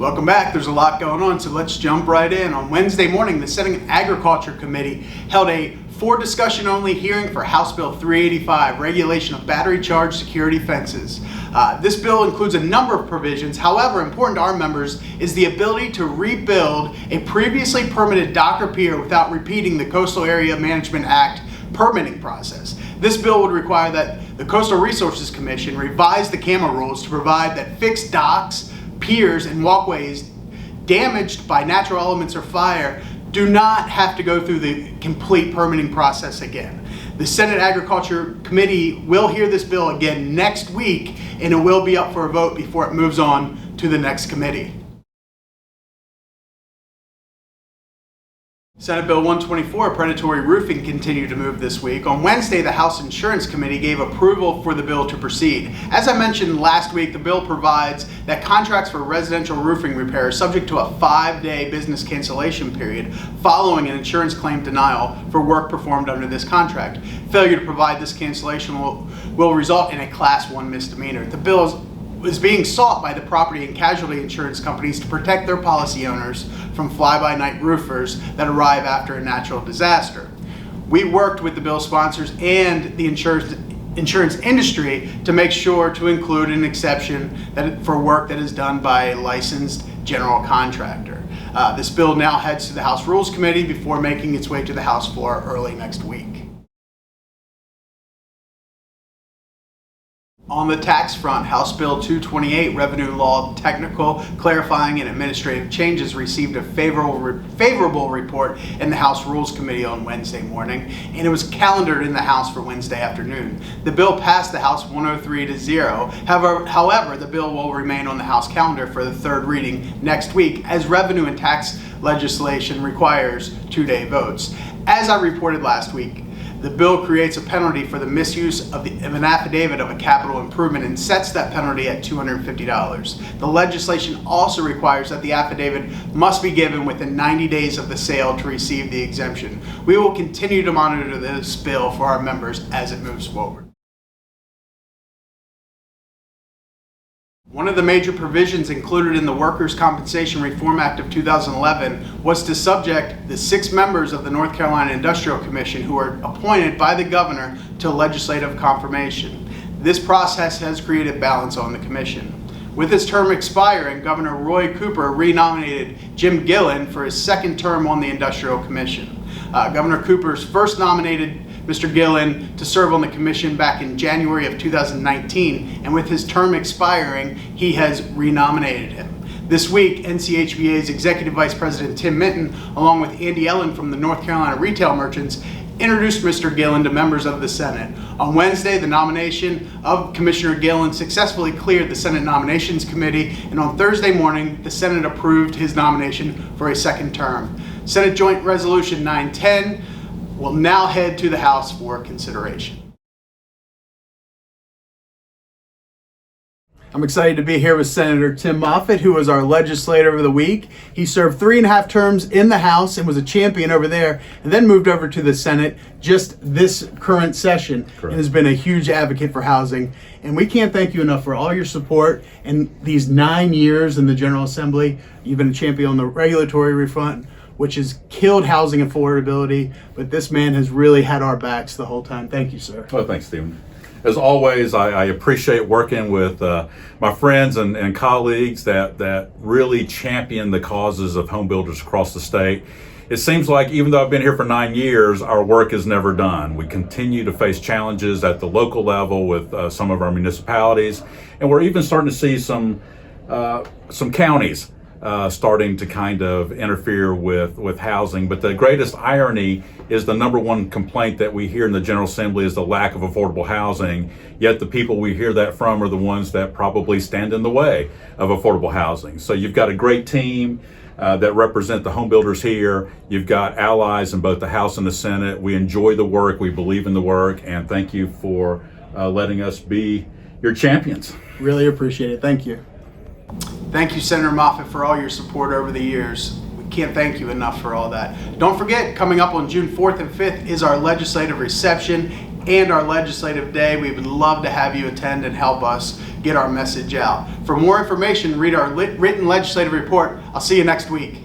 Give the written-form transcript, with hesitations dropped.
Welcome back. There's a lot going on, so let's jump right in. On Wednesday morning, the Senate Agriculture Committee held a for discussion only hearing for House Bill 385, Regulation of Battery Charge Security Fences. This bill includes a number of provisions. However, important to our members is the ability to rebuild a previously permitted dock or pier without repeating the Coastal Area Management Act permitting process. This bill would require that the Coastal Resources Commission revise the CAMA rules to provide that fixed docks, piers, and walkways damaged by natural elements or fire do not have to go through the complete permitting process again. The Senate Agriculture Committee will hear this bill again next week, and it will be up for a vote before it moves on to the next committee. Senate Bill 124, predatory roofing, continued to move this week. On Wednesday, the House Insurance Committee gave approval for the bill to proceed. As I mentioned last week, the bill provides that contracts for residential roofing repair are subject to a 5-day business cancellation period following an insurance claim denial for work performed under this contract. Failure to provide this cancellation will result in a Class 1 misdemeanor. The bill is being sought by the property and casualty insurance companies to protect their policy owners from fly-by-night roofers that arrive after a natural disaster. We worked with the bill sponsors and the insurance industry to make sure to include an exception for work that is done by a licensed general contractor. This bill now heads to the House Rules Committee before making its way to the House floor early next week. On the tax front, House Bill 228, Revenue Law Technical, Clarifying and Administrative Changes, received a favorable report in the House Rules Committee on Wednesday morning, and it was calendared in the House for Wednesday afternoon. The bill passed the House 103-0. However, the bill will remain on the House calendar for the third reading next week, as revenue and tax legislation requires 2-day votes. As I reported last week, the bill creates a penalty for the misuse of an affidavit of a capital improvement and sets that penalty at $250. The legislation also requires that the affidavit must be given within 90 days of the sale to receive the exemption. We will continue to monitor this bill for our members as it moves forward. One of the major provisions included in the Workers' Compensation Reform Act of 2011 was to subject the 6 members of the North Carolina Industrial Commission who are appointed by the governor to legislative confirmation. This process has created balance on the commission. With his term expiring, Governor Roy Cooper renominated Jim Gillen for his second term on the Industrial Commission. Governor Cooper's first nominated Mr. Gillen to serve on the commission back in January of 2019, and with his term expiring, he has renominated him. This week, NCHBA's Executive Vice President Tim Moffitt, along with Andy Ellen from the North Carolina Retail Merchants, introduced Mr. Gillen to members of the Senate. On Wednesday, the nomination of Commissioner Gillen successfully cleared the Senate Nominations Committee, and on Thursday morning, the Senate approved his nomination for a second term. Senate Joint Resolution 910 will now head to the House for consideration. I'm excited to be here with Senator Tim Moffitt, who was our legislator of the week. He served 3.5 terms in the House and was a champion over there, and then moved over to the Senate just this current session. Correct. And has been a huge advocate for housing. And we can't thank you enough for all your support in these 9 years in the General Assembly. You've been a champion on the regulatory reform, which has killed housing affordability, but this man has really had our backs the whole time. Thank you, sir. Well, thanks, Stephen. As always, I appreciate working with my friends and colleagues that really champion the causes of home builders across the state. It seems like even though I've been here for 9 years, our work is never done. We continue to face challenges at the local level with some of our municipalities, and we're even starting to see some counties starting to kind of interfere with housing. But the greatest irony is the number one complaint that we hear in the General Assembly is the lack of affordable housing, yet the people we hear that from are the ones that probably stand in the way of affordable housing. So you've got a great team that represent the home builders here. You've got allies in both the House and the Senate. We enjoy the work, we believe in the work, and thank you for letting us be your champions. Really appreciate it. Thank you. Thank you, Senator Moffitt, for all your support over the years. We can't thank you enough for all that. Don't forget, coming up on June 4th and 5th is our legislative reception and our legislative day. We would love to have you attend and help us get our message out. For more information, read our written legislative report. I'll see you next week.